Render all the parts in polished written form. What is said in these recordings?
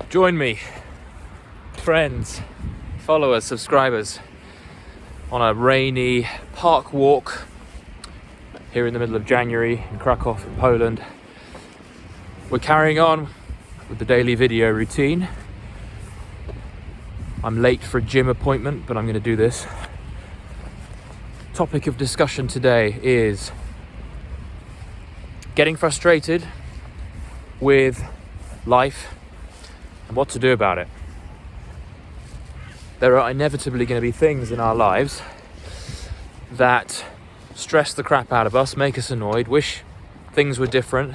Join me, friends, followers, subscribers, on a rainy park walk here in the middle of January in Krakow in Poland. We're carrying on with the daily video routine. I'm late for a gym appointment, but I'm going to do this. Topic of discussion today is getting frustrated with life and what to do about it. There are inevitably going to be things in our lives that stress the crap out of us, make us annoyed, wish things were different.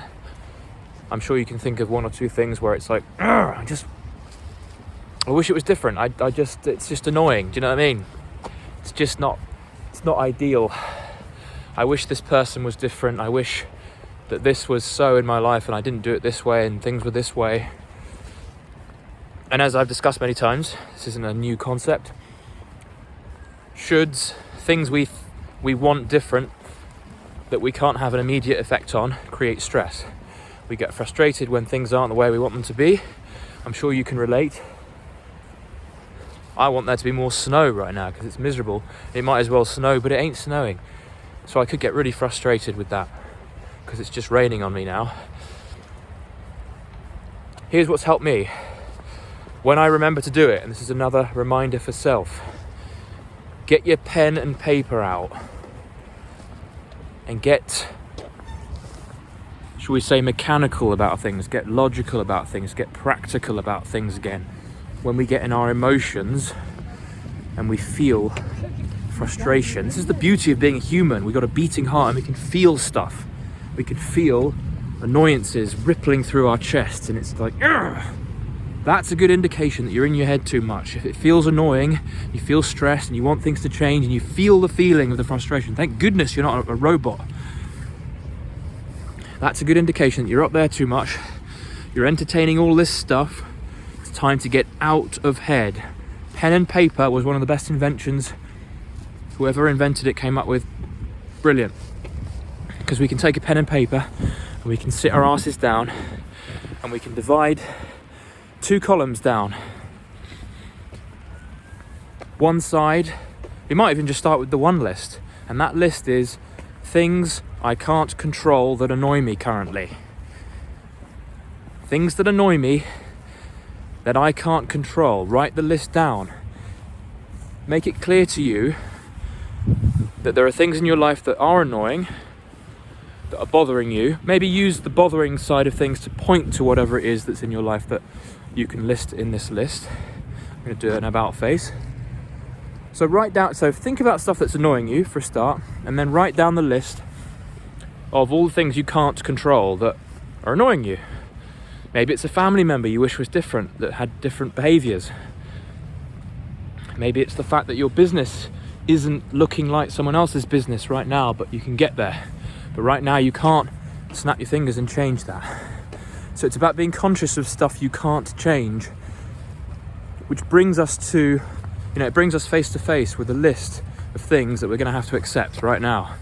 I'm sure you can think of one or two things where it's like, I wish it was different. It's just annoying. Do you know what I mean? It's not ideal. I wish this person was different. I wish that this was so in my life and I didn't do it this way and things were this way. And as I've discussed many times, this isn't a new concept. Shoulds, things we want different that we can't have an immediate effect on, create stress. We get frustrated when things aren't the way we want them to be. I'm sure you can relate. I want there to be more snow right now because it's miserable. It might as well snow, but it ain't snowing. So I could get really frustrated with that because it's just raining on me now. Here's what's helped me. When I remember to do it, and this is another reminder for self, get your pen and paper out and get, shall we say, mechanical about things, get logical about things, get practical about things again. When we get in our emotions and we feel frustration, this is the beauty of being a human. We've got a beating heart and we can feel stuff. We can feel annoyances rippling through our chests, and it's like, ugh! That's a good indication that you're in your head too much. If it feels annoying, you feel stressed and you want things to change and you feel the feeling of the frustration, thank goodness you're not a robot. That's a good indication that you're up there too much. You're entertaining all this stuff. It's time to get out of head. Pen and paper was one of the best inventions whoever invented it came up with. Brilliant. Because we can take a pen and paper and we can sit our asses down and we can divide 2 columns down. One side, we might even just start with the one list, and that list is things I can't control that annoy me currently. Things that annoy me that I can't control. Write the list down. Make it clear to you that there are things in your life that are annoying, that are bothering you. Maybe use the bothering side of things to point to whatever it is that's in your life that you can list in this list. I'm going to do an about face. So think about stuff that's annoying you for a start, and then write down the list of all the things you can't control that are annoying you. Maybe it's a family member you wish was different, that had different behaviors. Maybe it's the fact that your business isn't looking like someone else's business right now, but you can get there. But right now you can't snap your fingers and change that. So it's about being conscious of stuff you can't change, which brings us to, it brings us face to face with a list of things that we're going to have to accept right now.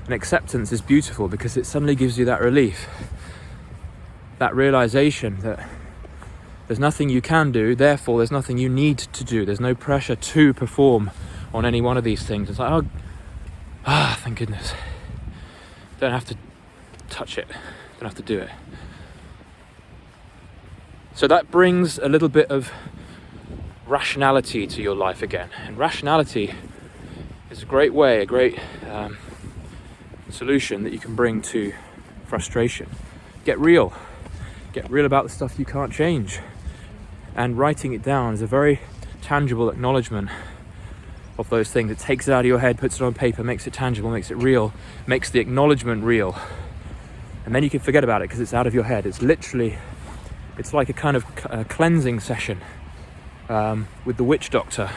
And acceptance is beautiful because it suddenly gives you that relief, that realization that there's nothing you can do, therefore there's nothing you need to do. There's no pressure to perform on any one of these things. It's like, thank goodness. Don't have to touch it, don't have to do it. So that brings a little bit of rationality to your life again. And rationality is a great way, a great solution that you can bring to frustration. Get real about the stuff you can't change. And writing it down is a very tangible acknowledgement of those things. It takes it out of your head, puts it on paper, makes it tangible, makes it real, makes the acknowledgement real. And then you can forget about it because it's out of your head. It's like a kind of cleansing session with the witch doctor.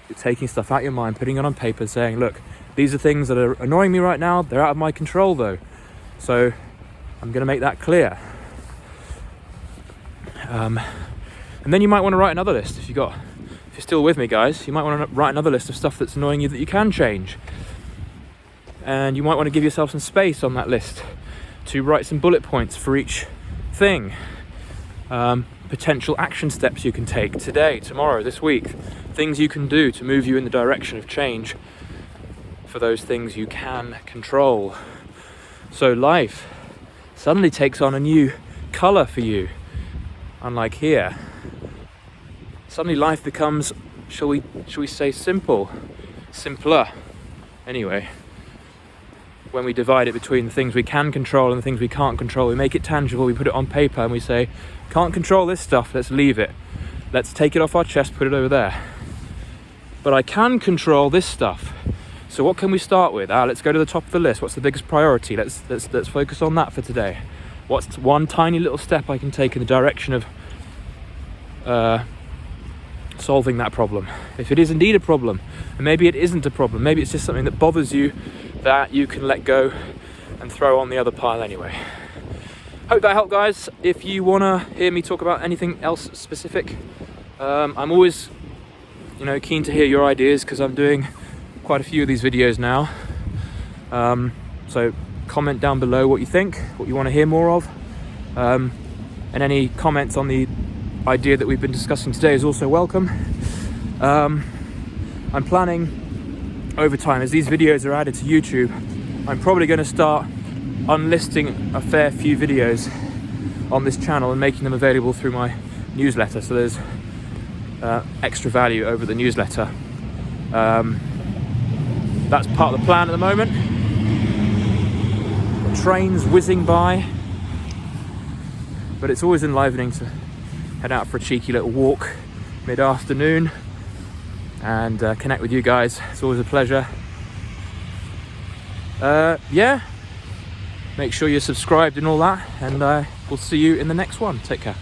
You're taking stuff out of your mind, putting it on paper, saying, look, these are things that are annoying me right now. They're out of my control though. So I'm going to make that clear. And then you might want to write another list. If you're still with me, guys, you might want to write another list of stuff that's annoying you that you can change. And you might want to give yourself some space on that list to write some bullet points for each thing. potential action steps you can take today, tomorrow, this week, things you can do to move you in the direction of change for those things you can control. So life suddenly takes on a new colour for you, unlike here. Suddenly life becomes, shall we say, simpler. Anyway, when we divide it between the things we can control and the things we can't control, we make it tangible, we put it on paper and we say, can't control this stuff, let's leave it. Let's take it off our chest, put it over there. But I can control this stuff. So what can we start with? Let's go to the top of the list. What's the biggest priority? Let's focus on that for today. What's one tiny little step I can take in the direction of solving that problem? If it is indeed a problem, and maybe it isn't a problem, maybe it's just something that bothers you that you can let go and throw on the other pile anyway. Hope that helped, guys. If you want to hear me talk about anything else specific, I'm always keen to hear your ideas, because I'm doing quite a few of these videos now. So comment down below what you think, what you want to hear more of, and any comments on the idea that we've been discussing today is also welcome. I'm planning over time, as these videos are added to YouTube, I'm probably going to start unlisting a fair few videos on this channel and making them available through my newsletter, so there's extra value over the newsletter. That's part of the plan at the moment. Got trains whizzing by, but it's always enlivening to head out for a cheeky little walk mid-afternoon and connect with you guys. It's always a pleasure. Yeah, make sure you're subscribed and all that, and we'll see you in the next one. Take care.